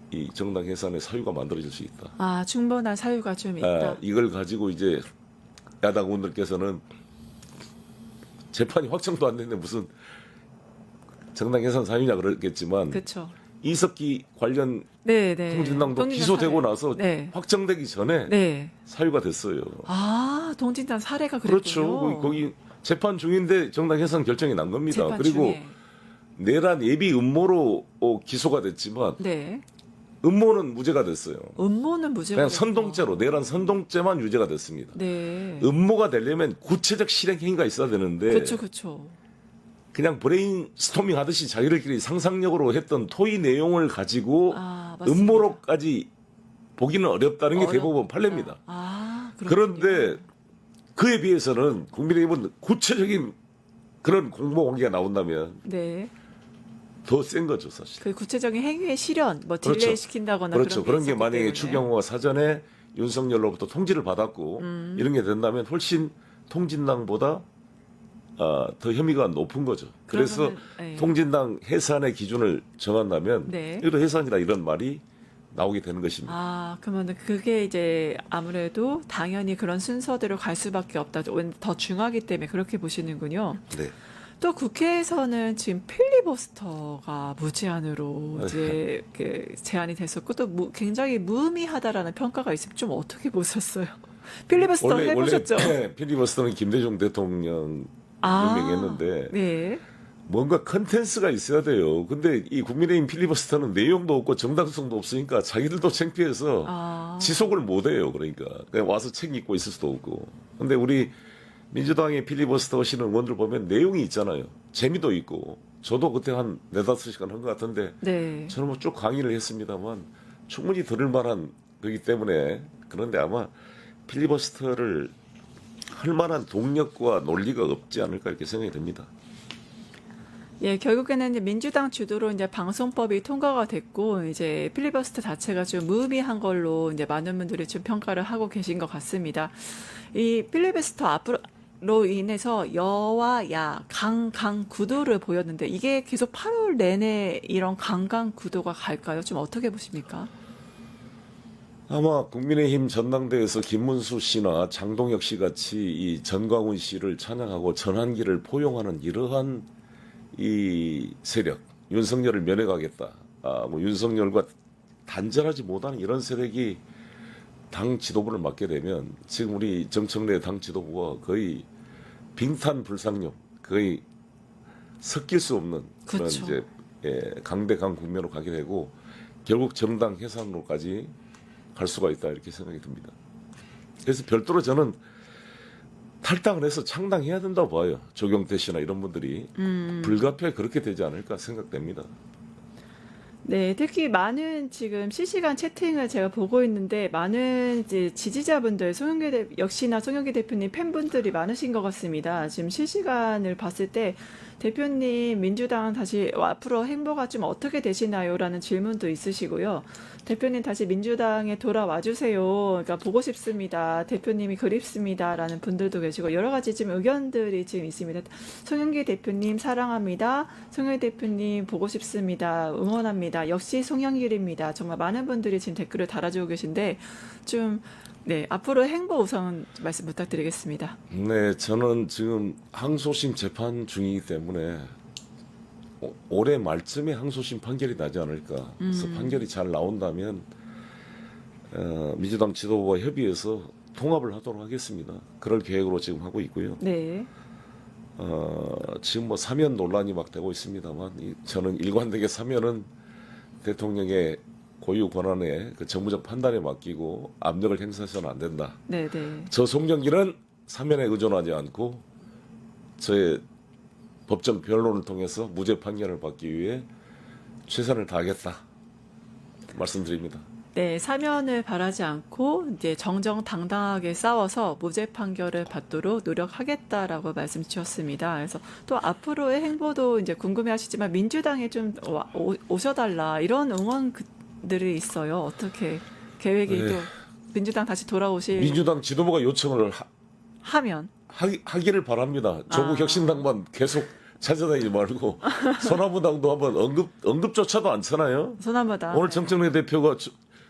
이 정당 해산의 사유가 만들어질 수 있다. 충분한 사유가 좀 있다. 이걸 가지고 이제 야당 의원들께서는 재판이 확정도 안 됐는데 무슨 정당 해산 사유냐 그러겠지만 그렇죠. 이석기 관련 네. 통진당도 기소되고 나서 확정되기 전에 사유가 됐어요. 통진당 사례가 그랬군요. 그렇죠. 거기 재판 중인데 정당 해산 결정이 난 겁니다. 그리고 중에. 내란 예비 음모로 기소가 됐지만 네. 음모는 무죄가 됐어요. 음모는 무죄가 그냥 됐구나. 선동죄로 내란 선동죄만 유죄가 됐습니다. 네. 음모가 되려면 구체적 실행 행위가 있어야 되는데 그렇죠. 그냥 브레인스토밍 하듯이 자기들끼리 상상력으로 했던 토의 내용을 가지고 음모로까지 보기는 어렵다는 게 대부분 판례입니다. 그런데 그에 비해서는 국민의힘은 구체적인 그런 공모 관계가 나온다면 더 센 거죠, 사실. 그 구체적인 행위의 실현, 딜레이 그렇죠. 시킨다거나 그렇죠. 그런 게 만약에 때문에. 추경호가 사전에 윤석열로부터 통지를 받았고 이런 게 된다면 훨씬 통진당보다 더 혐의가 높은 거죠. 그래서 통진당 해산의 기준을 정한다면 이것도 해산이다 이런 말이 나오게 되는 것입니다. 그러면 그게 이제 아무래도 당연히 그런 순서대로 갈 수밖에 없다. 더 중하기 때문에 그렇게 보시는군요. 네. 또 국회에서는 지금 필리버스터가 무제한으로 이제 제안이 됐었고 또 굉장히 무의미하다라는 평가가 있으면 좀 어떻게 보셨어요? 필리버스터 해보셨죠? 원래 필리버스터는 김대중 대통령任命했는데 네. 뭔가 컨텐츠가 있어야 돼요. 근데 이 국민의힘 필리버스터는 내용도 없고 정당성도 없으니까 자기들도 창피해서 지속을 못 해요. 그러니까 그냥 와서 책 읽고 있을 수도 없고. 근데 우리 민주당의 필리버스터 하시는 의원들 보면 내용이 있잖아요. 재미도 있고. 저도 그때 한 4-5시간 한 것 같은데 네. 저는 뭐 쭉 강의를 했습니다만 충분히 들을 만한 거기 때문에 그런데 아마 필리버스터를 할 만한 동력과 논리가 없지 않을까 이렇게 생각이 듭니다. 예, 결국에는 이제 민주당 주도로 이제 방송법이 통과가 됐고 이제 필리버스터 자체가 좀 무의미한 걸로 이제 많은 분들이 좀 평가를 하고 계신 것 같습니다. 이 필리버스터 앞으로 인해서 여와 야, 강강 구도를 보였는데 이게 계속 8월 내내 이런 강강 구도가 갈까요? 좀 어떻게 보십니까? 아마 국민의힘 전당대회에서 김문수 씨나 장동혁 씨 같이 이 전광훈 씨를 찬양하고 전환기를 포용하는 이러한 이 세력, 윤석열을 면해가겠다. 뭐 윤석열과 단절하지 못하는 이런 세력이 당 지도부를 맡게 되면 지금 우리 정청래 당 지도부가 거의 빙탄불상용, 거의 섞일 수 없는 그런 그쵸. 이제 강대강 국면으로 가게 되고 결국 정당 해산으로까지 갈 수가 있다 이렇게 생각이 듭니다. 그래서 별도로 저는 탈당을 해서 창당해야 된다고 봐요. 조경태 씨나 이런 분들이 불가피하게 그렇게 되지 않을까 생각됩니다. 네, 특히 많은 지금 실시간 채팅을 제가 보고 있는데 많은 이제 지지자분들, 역시나 송영길 대표님 팬분들이 많으신 것 같습니다. 지금 실시간을 봤을 때 대표님 민주당 다시 앞으로 행보가 좀 어떻게 되시나요? 라는 질문도 있으시고요. 대표님 다시 민주당에 돌아와 주세요. 그러니까 보고 싶습니다. 대표님이 그립습니다. 라는 분들도 계시고 여러 가지 지금 의견들이 지금 있습니다. 송영길 대표님 사랑합니다. 송영길 대표님 보고 싶습니다. 응원합니다. 역시 송영길입니다. 정말 많은 분들이 지금 댓글을 달아주고 계신데 좀 네, 앞으로 행보 우선 말씀 부탁드리겠습니다. 네, 저는 지금 항소심 재판 중이기 때문에 올해 말쯤에 항소심 판결이 나지 않을까. 그래서 판결이 잘 나온다면 민주당 지도부와 협의해서 통합을 하도록 하겠습니다. 그럴 계획으로 지금 하고 있고요. 네. 지금 뭐 사면 논란이 막 되고 있습니다만 저는 일관되게 사면은 대통령의 고유 권한에 그 정무적 판단에 맡기고 압력을 행사해서는 안 된다. 네, 네. 저 송영길은 사면에 의존하지 않고 저의 법정 변론을 통해서 무죄 판결을 받기 위해 최선을 다하겠다 말씀드립니다. 네, 사면을 바라지 않고 이제 정정당당하게 싸워서 무죄 판결을 받도록 노력하겠다라고 말씀 주셨습니다. 그래서 또 앞으로의 행보도 이제 궁금해하시지만 민주당에 좀 오셔달라 이런 응원들이 있어요. 어떻게 계획이 네. 또 민주당 다시 돌아오실 민주당 지도부가 요청을 하면 하기를 바랍니다. 조국 혁신당만 계속 찾아다니지 말고 소나무당도 한번 언급조차도 않잖아요. 소나무다. 오늘 정청래 대표가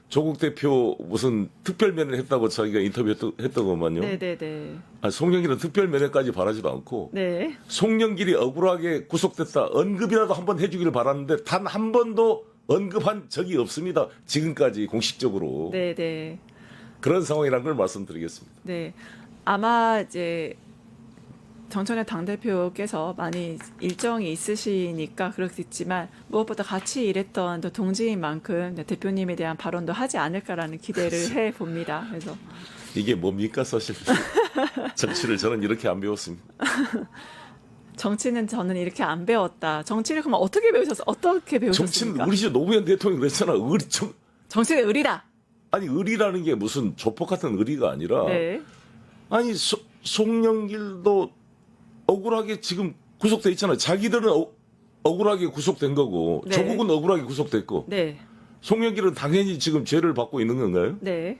조국 대표 무슨 특별 면회를 했다고 자기가 인터뷰했던 것만요. 네네네. 송영길은 특별 면회까지 바라지도 않고 네. 송영길이 억울하게 구속됐다 언급이라도 한번 해주기를 바랐는데 단 한 번도 언급한 적이 없습니다. 지금까지 공식적으로. 네네. 그런 상황이라는 걸 말씀드리겠습니다. 네. 아마 이제 정청래 당대표께서 많이 일정이 있으시니까 그렇겠지만 무엇보다 같이 일했던 또 동지인 만큼 대표님에 대한 발언도 하지 않을까라는 기대를 해봅니다. 그래서 이게 뭡니까 사실. 정치를 저는 이렇게 안 배웠습니다. 정치는 저는 이렇게 안 배웠다. 정치를 그럼 어떻게 배우셨습니까? 정치는 우리 집 노무현 대통령이 그랬잖아. 정치는 의리다. 아니 의리라는 게 무슨 조폭 같은 의리가 아니라 네. 아니 송영길도 억울하게 지금 구속돼 있잖아요. 자기들은 억울하게 구속된 거고 네. 조국은 억울하게 구속됐고 네. 송영길은 당연히 지금 죄를 받고 있는 건가요? 네.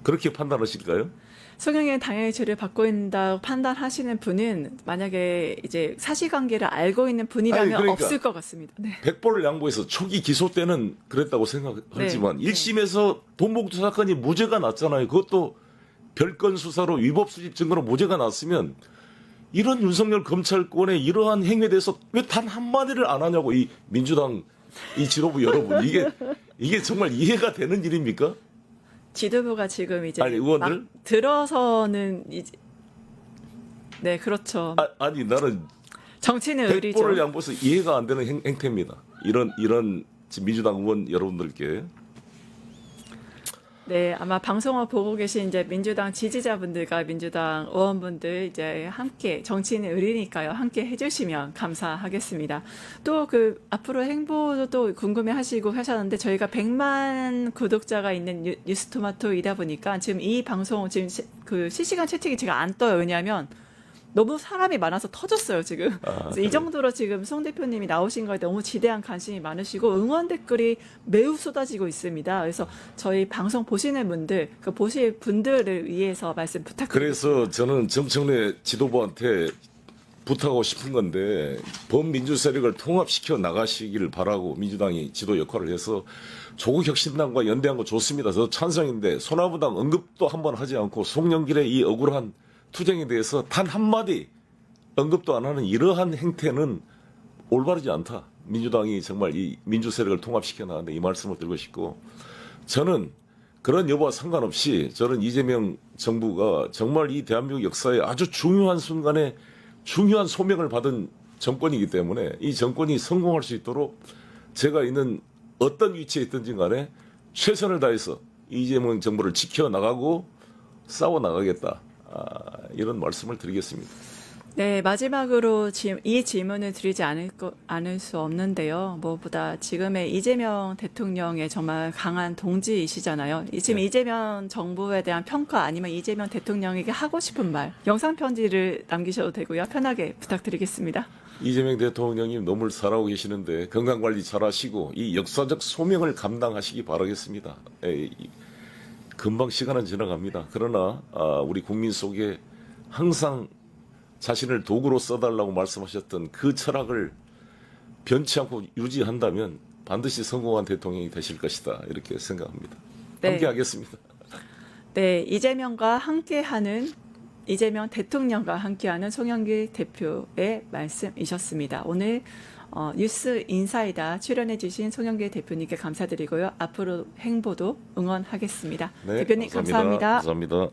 그렇게 판단하실까요? 송영길은 당연히 죄를 받고 있다고 판단하시는 분은 만약에 이제 사실관계를 알고 있는 분이라면 아니, 그러니까 없을 것 같습니다. 네. 백보를 양보해서 초기 기소 때는 그랬다고 생각하지만 네. 1심에서 돈봉투 사건이 무죄가 났잖아요. 그것도 별건 수사로 위법 수집 증거로 무죄가 났으면 이런 윤석열 검찰권의 이러한 행위에 대해서 왜 단 한마디를 안 하냐고 이 민주당 이 지도부 여러분 이게 정말 이해가 되는 일입니까? 지도부가 지금 이제 아니, 의원들? 막 들어서는 이제 네 그렇죠. 아니 나는 정치는 의리죠. 백보를 양보해서 이해가 안 되는 행태입니다. 이런 지금 민주당 의원 여러분들께 네, 아마 방송을 보고 계신 이제 민주당 지지자분들과 민주당 의원분들 이제 함께 정치인의 의리니까요. 함께 해주시면 감사하겠습니다. 또 그 앞으로 행보도 궁금해하시고 하셨는데 저희가 100만 구독자가 있는 뉴스토마토이다 보니까 지금 이 방송 지금 그 실시간 채팅이 제가 안 떠요. 왜냐하면 너무 사람이 많아서 터졌어요, 지금. 그래서 이 정도로 지금 송 대표님이 나오신 거에 너무 지대한 관심이 많으시고 응원 댓글이 매우 쏟아지고 있습니다. 그래서 저희 방송 보시는 분들, 그 보실 분들을 위해서 말씀 부탁드립니다. 그래서 저는 정청래 지도부한테 부탁하고 싶은 건데 범민주 세력을 통합시켜 나가시기를 바라고 민주당이 지도 역할을 해서 조국혁신당과 연대한 거 좋습니다. 저 찬성인데 소나무당 언급도 한번 하지 않고 송영길의 이 억울한 투쟁에 대해서 단 한마디 언급도 안 하는 이러한 행태는 올바르지 않다. 민주당이 정말 이 민주 세력을 통합시켜 나가는데 이 말씀을 드리고 싶고 저는 그런 여부와 상관없이 저는 이재명 정부가 정말 이 대한민국 역사에 아주 중요한 순간에 중요한 소명을 받은 정권이기 때문에 이 정권이 성공할 수 있도록 제가 있는 어떤 위치에 있든지 간에 최선을 다해서 이재명 정부를 지켜나가고 싸워나가겠다. 이런 말씀을 드리겠습니다. 네, 마지막으로 이 질문을 드리지 않을 수 없는데요. 무엇보다 지금의 이재명 대통령의 정말 강한 동지이시잖아요. 지금 네. 이재명 정부에 대한 평가 아니면 이재명 대통령에게 하고 싶은 말, 영상 편지를 남기셔도 되고요. 편하게 부탁드리겠습니다. 이재명 대통령님 너무 잘하고 계시는데 건강관리 잘하시고 이 역사적 소명을 감당하시기 바라겠습니다. 금방 시간은 지나갑니다. 그러나 우리 국민 속에 항상 자신을 도구로 써달라고 말씀하셨던 그 철학을 변치 않고 유지한다면 반드시 성공한 대통령이 되실 것이다. 이렇게 생각합니다. 네. 함께 하겠습니다. 네, 이재명 대통령과 함께하는 송영길 대표의 말씀이셨습니다. 오늘 뉴스 인사이다 출연해주신 송영길 대표님께 감사드리고요. 앞으로 행보도 응원하겠습니다. 네, 대표님 감사합니다. 감사합니다.